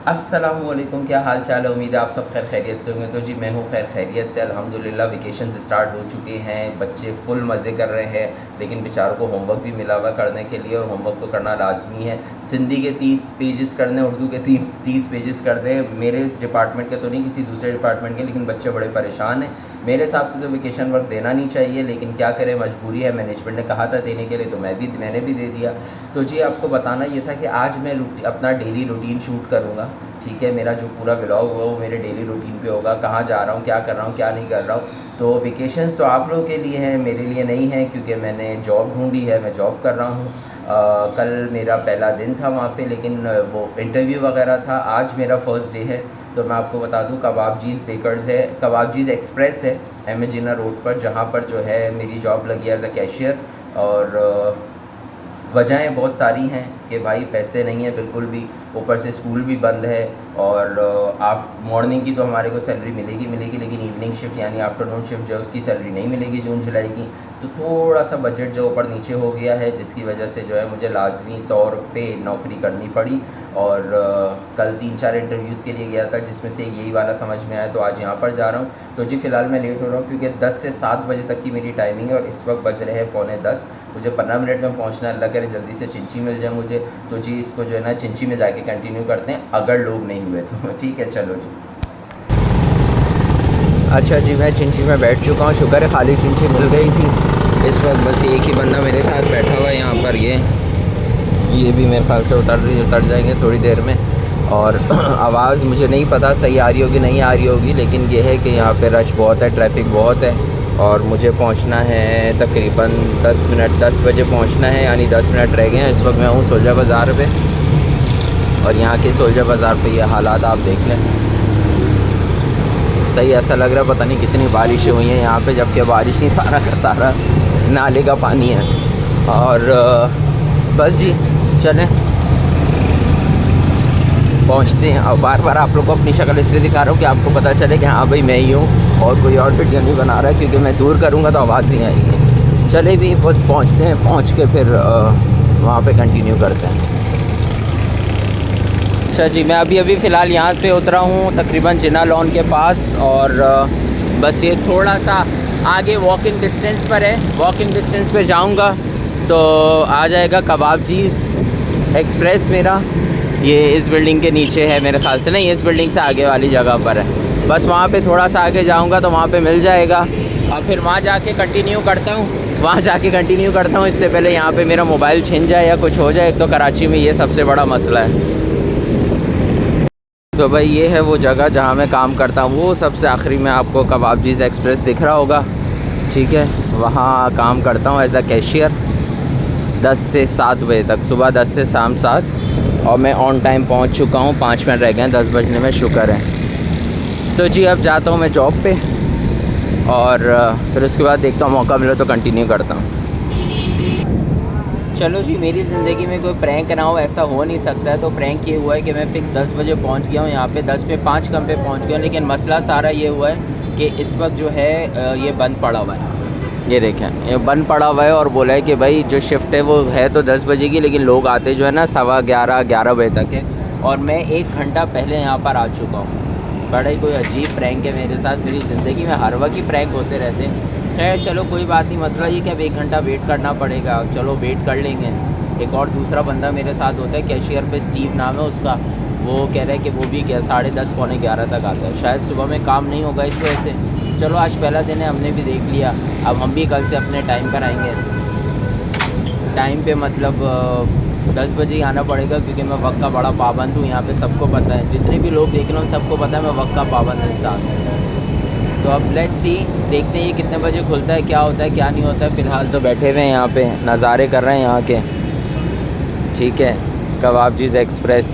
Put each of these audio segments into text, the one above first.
अस्सलामुअलैकुम, क्या हाल चाल है। उम्मीद है आप सब खैर खैरियत से होंगे। तो जी मैं हूँ खैर खैरियत से अल्हम्दुलिल्लाह। वेकेशन स्टार्ट हो चुके हैं, बच्चे फुल मज़े कर रहे हैं, लेकिन बेचारों को होमवर्क भी मिला हुआ करने के लिए, और होमवर्क तो करना लाजमी है। सिंधी के 30 पेजेस करने, उर्दू के 30 पेजेस करने हैं। मेरे डिपार्टमेंट के तो नहीं, किसी दूसरे डिपार्टमेंट के, लेकिन बच्चे बड़े परेशान हैं। मेरे हिसाब से तो वेकेशन वर्क देना नहीं चाहिए, लेकिन क्या करें, मजबूरी है। मैनेजमेंट ने कहा था देने के लिए, तो मैंने भी दे दिया। तो जी आपको बताना ये था कि आज मैं अपना डेली रूटीन शूट करूँगा। ठीक है, मेरा जो पूरा व्लॉग होगा वो मेरे डेली रूटीन पे होगा, कहाँ जा रहा हूँ, क्या कर रहा हूँ, क्या नहीं कर रहा हूँ। तो वेकेशंस तो आप लोगों के लिए हैं, मेरे लिए नहीं है, क्योंकि मैंने जॉब ढूंढी है, मैं जॉब कर रहा हूँ। कल मेरा पहला दिन था वहाँ पे, लेकिन वो इंटरव्यू वगैरह था। आज मेरा फ़र्स्ट डे है। तो मैं आपको बता दूँ, कबाबजीज़ बेकर्स है, कबाबजीज़ एक्सप्रेस है एम जिना रोड पर, जहाँ पर जो है मेरी जॉब लगी एज अ कैशियर। और वजहें बहुत सारी हैं कि भाई पैसे नहीं है बिल्कुल भी, ऊपर से स्कूल भी बंद है, और आप मॉर्निंग की तो हमारे को सैलरी मिलेगी, लेकिन इवनिंग शिफ्ट यानी आफ्टरनून शिफ्ट जो है उसकी सैलरी नहीं मिलेगी जून जुलाई की। तो थोड़ा सा बजट जो ऊपर नीचे हो गया है, जिसकी वजह से जो है मुझे लाजमी तौर पे नौकरी करनी पड़ी। और कल 3-4 इंटरव्यूज़ के लिए गया था, जिसमें से यही वाला समझ में आया, तो आज यहाँ पर जा रहा हूँ। तो जी फ़िलहाल मैं लेट हो रहा हूँ, क्योंकि 10 से 7 बजे तक की मेरी टाइमिंग है, और इस वक्त बज रहे हैं 9:45। मुझे 15 मिनट में पहुँचना है, अल्लाह करे जल्दी से चिंची मिल जाए मुझे। तो जी इसको जो है ना चिंची में जाके कंटिन्यू करते हैं, अगर लोग नहीं हुए तो। ठीक है, चलो जी। अच्छा जी, मैं चिंची में बैठ चुका हूँ। शुक्र है खाली चिंची मिल गई थी। इस वक्त बस एक ही बंदा मेरे साथ बैठा हुआ है यहाँ पर। ये भी मेरे ख्याल से उतर जाएंगे थोड़ी देर में। और आवाज़ मुझे नहीं पता सही आ रही होगी नहीं आ रही होगी, लेकिन ये है कि यहाँ पे रश बहुत है, ट्रैफिक बहुत है, और मुझे पहुँचना है तकरीबन 10 मिनट, 10 बजे पहुँचना है, यानी 10 मिनट रह गए हैं। इस वक्त मैं हूँ सोल्जर बाज़ार पे, और यहाँ के सोल्जर बाज़ार पे ये हालात आप देख लें। सही ऐसा लग रहा है पता नहीं कितनी बारिशें हुई हैं यहाँ पे, जबकि बारिश नहीं, सारा का सारा नाले का पानी है। और बस जी चलें, पहुँचते हैं। और बार बार आप लोग को अपनी शक्ल इसलिए दिखा रहा हूँ कि आपको पता चले कि हाँ भाई मैं ही हूँ, और कोई और वीडियो नहीं बना रहा है, क्योंकि मैं दूर करूँगा तो आवाज़ नहीं आएगी। चले भी बस पहुँचते हैं, पहुँच के फिर वहाँ पे कंटिन्यू करते हैं। अच्छा जी, मैं अभी फ़िलहाल यहाँ पे उतरा हूँ तकरीबन जिना लॉन के पास, और बस ये थोड़ा सा आगे वॉकिंग डिस्टेंस पर है। वॉकिंग डिस्टेंस पे जाऊँगा तो आ जाएगा कबाबजीज़ एक्सप्रेस मेरा। ये इस बिल्डिंग के नीचे है मेरे ख्याल से, नहीं इस बिल्डिंग से आगे वाली जगह पर है। बस वहाँ पे थोड़ा सा आगे जाऊँगा तो वहाँ पे मिल जाएगा, और फिर वहाँ जाके कंटिन्यू करता हूँ। इससे पहले यहाँ पे मेरा मोबाइल छिन जाए या कुछ हो जाए। एक तो कराची में ये सबसे बड़ा मसला है। तो भाई ये है वो जगह जहाँ मैं काम करता हूँ, वो सबसे आखिरी में आपको कबाबजीज़ एक्सप्रेस दिख रहा होगा। ठीक है, वहाँ काम करता हूँ एज अ कैशियर 10 से 7 बजे तक, सुबह 10 से शाम 7। और मैं ऑन टाइम पहुँच चुका हूँ, 5 मिनट रह गए हैं 10 बजने में, शुक्र है। तो जी अब जाता हूँ मैं जॉब पे, और फिर उसके बाद देखता हूँ मौका मिले तो कंटिन्यू करता हूँ। चलो जी, मेरी ज़िंदगी में कोई प्रैंक ना हो ऐसा हो नहीं सकता है। तो प्रैंक ये हुआ है कि मैं फ़िक्स 10 बजे पहुंच गया हूँ यहाँ पे, 10 पे 5 कम पे पहुंच गया हूँ। लेकिन मसला सारा ये हुआ है कि इस वक्त जो है ये बंद पड़ा हुआ है। ये देखें, ये बंद पड़ा हुआ है, और बोला है कि भाई जो शिफ्ट है वो है तो 10 बजे की, लेकिन लोग आते जो है ना 11:15 बजे तक है। और मैं 1 घंटा पहले यहाँ पर आ चुका हूँ। बड़ा ही कोई अजीब प्रैंक है मेरे साथ। मेरी ज़िंदगी में हर वक्त ही प्रैंक होते रहते हैं। खैर चलो कोई बात नहीं, मसला ये कि अब 1 घंटा वेट करना पड़ेगा। चलो वेट कर लेंगे। एक और दूसरा बंदा मेरे साथ होता है कैशियर पे, स्टीव नाम है उसका। वो कह रहा है कि वो भी 10:30 पौने 11 तक आता है। शायद सुबह में काम नहीं होगा इस वजह से। चलो आज पहला दिन है, हमने भी देख लिया। अब हम भी कल से अपने टाइम पर आएंगे। टाइम पे मतलब 10 बजे ही आना पड़ेगा, क्योंकि मैं वक्त का बड़ा पाबंद हूँ। यहाँ पे सबको पता है, जितने भी लोग देख रहे हैं सबको पता है मैं वक्त का पाबंद इंसान। तो अब लेट्स सी, देखते हैं ये कितने बजे खुलता है, क्या होता है क्या नहीं होता है। फ़िलहाल तो बैठे हुए हैं यहाँ पे, नज़ारे कर रहे हैं यहाँ के। ठीक है, कबाबजीज़ एक्सप्रेस,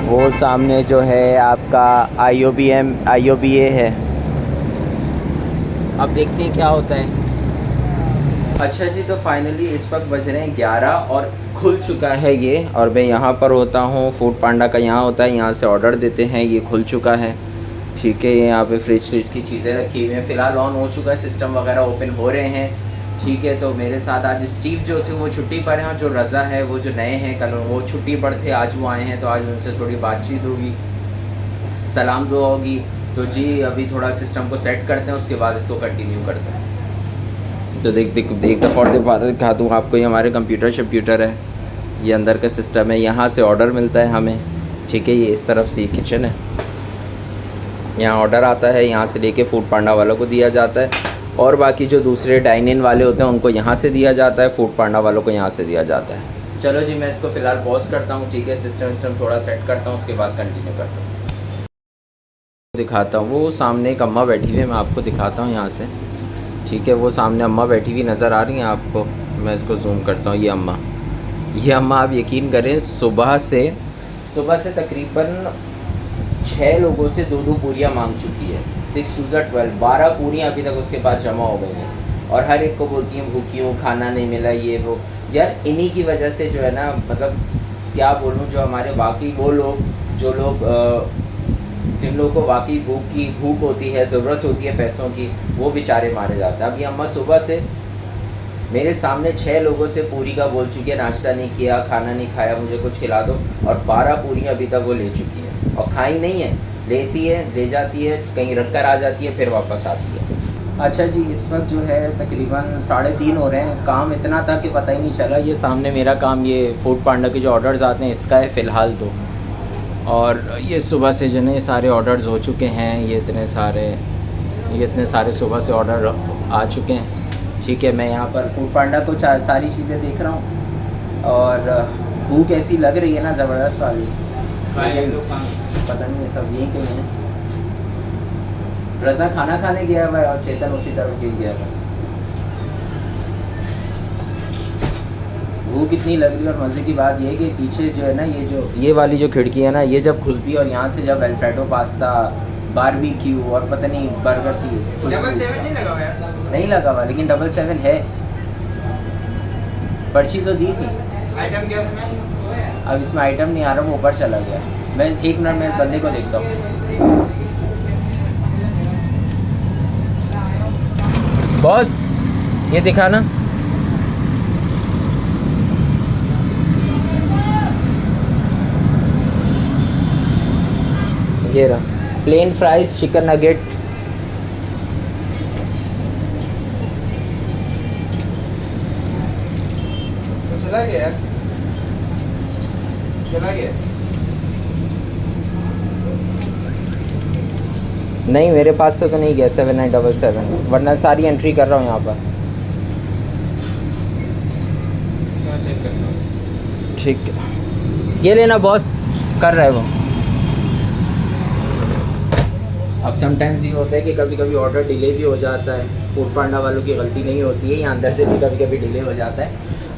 वो सामने जो है आपका IOBA है। अब देखते हैं क्या होता है। अच्छा जी, तो फाइनली इस वक्त बज रहे हैं 11 और खुल चुका है ये। और मैं यहाँ पर होता हूँ, फूड पांडा का यहाँ होता है, यहाँ से ऑर्डर देते हैं। ये खुल चुका है। ठीक है, यहाँ पे फ्रिज की चीज़ें रखी हुई हैं। फ़िलहाल ऑन हो चुका है, सिस्टम वगैरह ओपन हो रहे हैं। ठीक है। तो मेरे साथ आज स्टीव जो थे वो छुट्टी पर हैं, और जो रज़ा है वो जो नए हैं, कल वो छुट्टी पर थे, आज वो आए हैं, तो आज उनसे थोड़ी बातचीत होगी, सलाम दुआ होगी। तो जी अभी थोड़ा सिस्टम को सेट करते हैं, उसके बाद इसको कंटिन्यू करते हैं। तो देख एक दफ़ा और दिखा दूँ आपको, ये हमारे कंप्यूटर है, ये अंदर का सिस्टम है, यहाँ से ऑर्डर मिलता है हमें, ठीक है। ये इस तरफ से किचन है, यहाँ ऑर्डर आता है, यहाँ से लेके फूड पांडा वालों को दिया जाता है, और बाकी जो दूसरे डाइन इन वाले होते हैं उनको यहाँ से दिया जाता है, फूड पांडा वालों को यहाँ से दिया जाता है। चलो जी मैं इसको फ़िलहाल पॉज करता हूँ, ठीक है, सिस्टम थोड़ा सेट करता हूँ, उसके बाद कंटिन्यू करता हूँ। दिखाता हूँ, वो सामने एक अम्मा बैठी हुई है, मैं आपको दिखाता हूँ यहाँ से, ठीक है। वो सामने अम्मा बैठी हुई नज़र आ रही हैं आपको, मैं इसको जूम करता हूँ। ये अम्मा आप यकीन करें सुबह से तकरीबन 6 लोगों से 2-2 पूरियाँ मांग चुकी है। 6 to 12 12 पूरियाँ अभी तक उसके पास जमा हो गई हैं, और हर एक को बोलती हैं भूखी हूँ, खाना नहीं मिला, ये वो। यार इन्हीं की वजह से जो है ना, मतलब क्या बोलूँ, जो हमारे वाकई वो लोग जो लोग जिन लोगों को वाकई भूख होती है, ज़रूरत होती है पैसों की, वो बेचारे मारे जाते हैं। अब ये अम्मा सुबह से मेरे सामने 6 लोगों से पूरी का बोल चुकी है, नाश्ता नहीं किया, खाना नहीं खाया, मुझे कुछ खिला दो, और 12 पूरियाँ अभी तक वो ले चुकी है, और खाई नहीं है, लेती है, ले जाती है, कहीं रख कर आ जाती है, फिर वापस आती है। अच्छा जी, इस वक्त जो है तकरीबन 3:30 हो रहे हैं, काम इतना था कि पता ही नहीं चला। ये सामने मेरा काम, ये फूड पांडा के जो ऑर्डर्स आते हैं इसका है फ़िलहाल तो, और ये सुबह से जो है सारे ऑर्डर्स हो चुके हैं, ये इतने सारे सुबह से ऑर्डर आ चुके हैं, ठीक है। मैं यहाँ पर फूड पांडा को सारी चीज़ें देख रहा हूँ, और भूख ऐसी लग रही है ना ज़बरदस्त वाली, पता नहीं है सब यहीं क्यों है। रज़ा खाना खाने गया हुआ है, और चेतन उसी तरफ गिर गया था। भूख इतनी लग रही है, और मज़े की बात ये है कि पीछे जो है ना, ये वाली जो खिड़की है ना, ये जब खुलती है, और यहाँ से जब अल्फ्रेडो पास्ता, बारबेक्यू और पता नहीं बर्गर की 7 नहीं लगा हुआ यार, नहीं लगा हुआ, लेकिन 7 है, पर्ची तो दी थी। आइटम क्या उसमें? अब इसमें आइटम नहीं आ रहा, वो ऊपर चला गया। मैं 1 मिनट में बंदे को देखता हूँ। बॉस ये दिखा ना, ये रहा, प्लेन फ्राइज, चिकन नगेट, तो चला गया यार, चला गया। नहीं मेरे पास से तो नहीं गया 7977, वरना सारी एंट्री कर रहा हूँ यहाँ पर। ठीक है, ये लेना बॉस, कर रहा है वो। अब समटाइम्स ये होता है कि कभी कभी ऑर्डर डिले भी हो जाता है, फूड पांडा वालों की गलती नहीं होती है, या अंदर से भी कभी कभी डिले हो जाता है।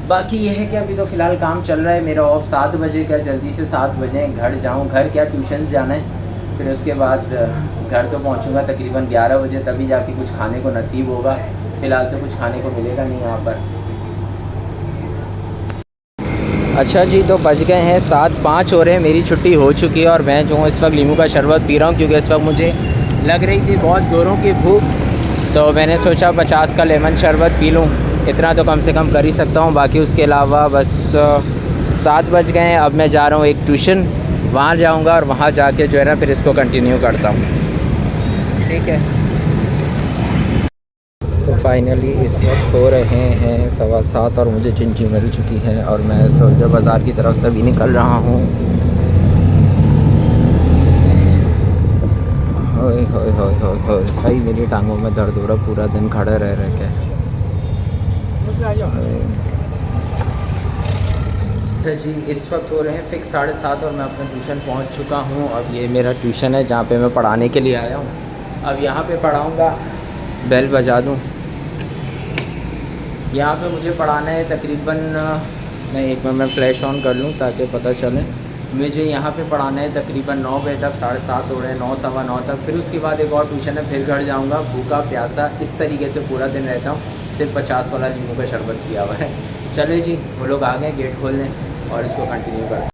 बाकी ये है कि अभी तो फ़िलहाल काम चल रहा है, मेरा ऑफ 7 बजे का, जल्दी से 7 बजे घर जाऊँ, घर क्या ट्यूशन्स जाना है, फिर उसके बाद घर तो पहुँचूँगा तकरीबन 11 बजे, तभी जाके कुछ खाने को नसीब होगा। फ़िलहाल तो कुछ खाने को मिलेगा नहीं यहाँ पर। अच्छा जी, तो बज गए हैं 7:05 हो रहे हैं, मेरी छुट्टी हो चुकी है, और मैं जो हूँ इस वक्त नींबू का शरबत पी रहा हूँ, क्योंकि इस वक्त मुझे लग रही थी बहुत ज़ोरों की भूख, तो मैंने सोचा 50 का लेमन शरबत पी लूँ, इतना तो कम से कम कर ही सकता हूँ। बाकी उसके अलावा बस 7 बज गए हैं, अब मैं जा रहा हूँ एक ट्यूशन, वहाँ जाऊँगा, और वहाँ जाके जो है ना फिर इसको कंटिन्यू करता हूँ, ठीक है। तो फाइनली इस वक्त हो रहे हैं 7:15, और मुझे चिंची मिल चुकी है, और मैं सोल्जर बाज़ार की तरफ से अभी निकल रहा हूँ। होए होए होए होए होए, सही मेरी टांगों में दर्द हो रहा, पूरा दिन खड़े रह के। अच्छा जी, इस वक्त हो रहे हैं फिक्स 7:30, और मैं अपने ट्यूशन पहुंच चुका हूं। अब ये मेरा ट्यूशन है जहां पे मैं पढ़ाने के लिए आया हूं। अब यहां पे पढ़ाऊंगा, बेल बजा दूं। यहाँ पे मुझे पढ़ाना है तकरीबन, मैं 1 मिनट में फ़्लैश ऑन कर लूँ ताकि पता चले। मुझे यहाँ पे पढ़ाना है तकरीबन 9 बजे तक, 7:30 हो रहे हैं, 9 सवा 9 तक। फिर उसके बाद एक और ट्यूशन है, फिर घर जाऊँगा भूखा प्यासा। इस तरीके से पूरा दिन रहता हूँ। सिर्फ 50 वाला नींबू का शरबत पिया हुआ है। चले जी, वो लोग आ गए, गेट खोल लें और इसको कंटिन्यू करें।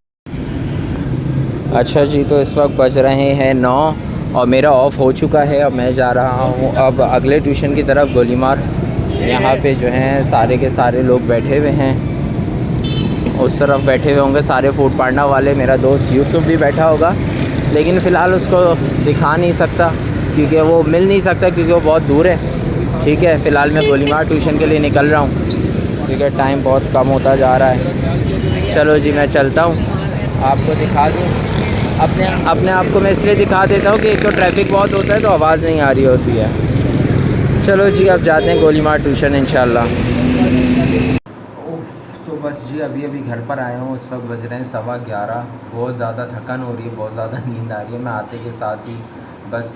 अच्छा जी, तो इस वक्त बज रहे हैं 9 और मेरा ऑफ़ हो चुका है। अब मैं जा रहा हूँ अब अगले ट्यूशन की तरफ, गोलीमार। यहाँ पे जो हैं सारे के सारे लोग बैठे हुए हैं, उस तरफ बैठे हुए होंगे सारे फूड पांडा वाले। मेरा दोस्त यूसुफ भी बैठा होगा, लेकिन फ़िलहाल उसको दिखा नहीं सकता क्योंकि वो मिल नहीं सकता, क्योंकि वो बहुत दूर है। ठीक है, फ़िलहाल मैं गोलीमार ट्यूशन के लिए निकल रहा हूँ क्योंकि टाइम बहुत कम होता जा रहा है। चलो जी, मैं चलता हूँ, आपको दिखा दूँ। अपने आप को मैं इसलिए दिखा देता हूँ कि एक तो ट्रैफिक बहुत होता है तो आवाज़ नहीं आ रही होती है। चलो जी, अब जाते हैं गोलीमार ट्यूशन इंशाल्लाह। तो बस जी, अभी अभी घर पर आया हूँ। इस वक्त बज रहे हैं 11:15। बहुत ज़्यादा थकान हो रही है, बहुत ज़्यादा नींद आ रही है। मैं आते के साथ ही बस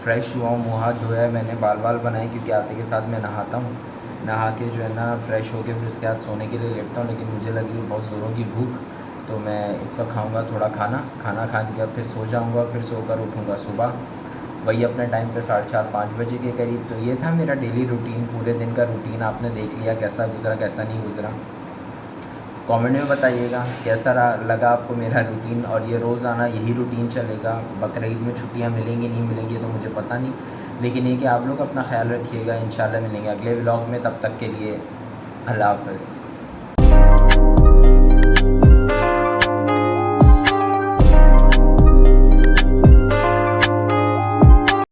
फ्रेश हुआ हूँ, मुँह हाथ धोया है, मैंने बाल बनाए क्योंकि आते के साथ मैं नहाता हूँ। नहा के जो है ना फ्रेश होके फिर उसके बाद सोने के लिए लेटता हूँ, लेकिन मुझे लगी बहुत ज़ोरों की भूख, तो मैं इस वक्त खाऊँगा थोड़ा खाना खा के फिर सो जाऊँगा, फिर सोकर उठूँगा सुबह वही अपने टाइम पे 4:30-5 बजे के करीब। तो ये था मेरा डेली रूटीन, पूरे दिन का रूटीन आपने देख लिया, कैसा गुज़रा कैसा नहीं गुज़रा। कमेंट में बताइएगा कैसा लगा आपको मेरा रूटीन, और ये रोज़ाना यही रूटीन चलेगा। बकरीद में छुट्टियां मिलेंगी नहीं मिलेंगी तो मुझे पता नहीं, लेकिन ये कि आप लोग अपना ख्याल रखिएगा। इंशाल्लाह मिलेंगे अगले व्लॉग में, तब तक के लिए अल्लाह हाफ़िज़।